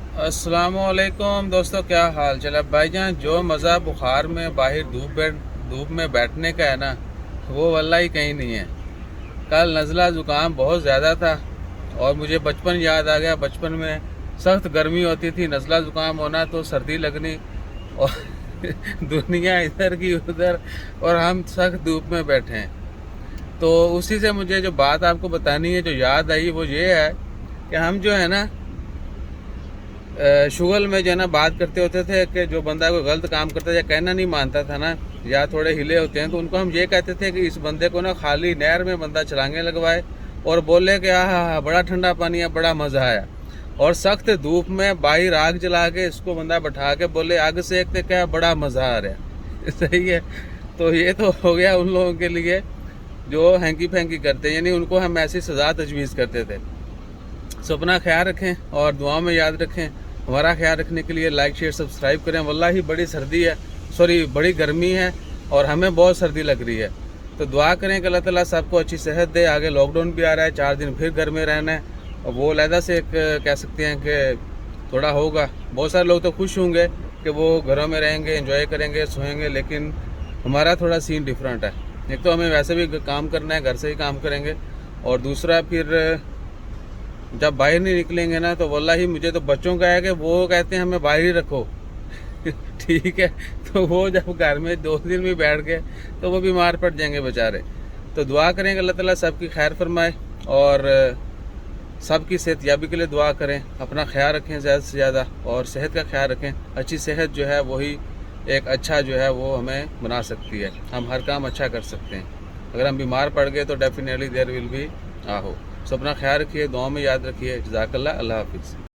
अस्सलाम वालेकुम दोस्तों, क्या हाल चाल है भाई जान। जो मज़ा बुखार में बाहर धूप में बैठने का है ना, वो वल्लाही कहीं नहीं है। कल नज़ला ज़ुकाम बहुत ज़्यादा था और मुझे बचपन याद आ गया। बचपन में सख्त गर्मी होती थी, नज़ला ज़ुकाम होना तो सर्दी लगनी, और दुनिया इधर की उधर और हम सख्त धूप में बैठे हैं। तो उसी से मुझे जो बात आपको बतानी है, जो याद आई, वो ये है कि हम जो है ना शुगल में जो है ना बात करते होते थे कि जो बंदा कोई गलत काम करता है या कहना नहीं मानता था ना, या थोड़े हिले होते हैं, तो उनको हम ये कहते थे कि इस बंदे को ना खाली नहर में बंदा छलांगे लगवाए और बोले कि हाँ बड़ा ठंडा पानी है, बड़ा मज़ा आया। और सख्त धूप में बाहर आग जला के इसको बंदा बैठा के बोले आग सेकते क्या बड़ा मज़ा आ रहा है। सही है। तो ये तो हो गया उन लोगों के लिए जो हैंकी फैंकी करते हैं, यानी उनको हम ऐसी सज़ा तजवीज़ करते थे। सो अपना ख्याल रखें और दुआओं में याद रखें। हमारा ख्याल रखने के लिए लाइक शेयर सब्सक्राइब करें। वल्लाही बड़ी सर्दी है, सॉरी बड़ी गर्मी है और हमें बहुत सर्दी लग रही है। तो दुआ करें कि अल्लाह ताला सबको अच्छी सेहत दे। आगे लॉकडाउन भी आ रहा है, 4 दिन फिर घर में रहना है, और वो अलहदा से एक कह सकते हैं कि थोड़ा होगा। बहुत सारे लोग तो खुश होंगे कि वो घरों में रहेंगे, एंजॉय करेंगे, सोएंगे, लेकिन हमारा थोड़ा सीन डिफरेंट है। एक तो हमें वैसे भी काम करना है, घर से ही काम करेंगे, और दूसरा फिर जब बाहर नहीं निकलेंगे ना, तो वल्लाही मुझे तो बच्चों का है कि वो कहते हैं हमें बाहर ही रखो। ठीक है। तो वो जब घर में 2 दिन भी बैठ गए तो वो बीमार पड़ जाएंगे बेचारे। तो दुआ करें कि अल्लाह ताला सबकी खैर फरमाए और सबकी सेहत याबी के लिए दुआ करें। अपना ख्याल रखें ज़्यादा से ज़्यादा और सेहत का ख्याल रखें। अच्छी सेहत जो है वही एक अच्छा जो है वो हमें बना सकती है, हम हर काम अच्छा कर सकते हैं। अगर हम बीमार पड़ गए तो डेफिनेटली देयर विल बी आहो। सो अपना ख्याल रखिए, दुआओं में याद रखिए। जज़ाकल्लाह, अल्लाह हाफिज़।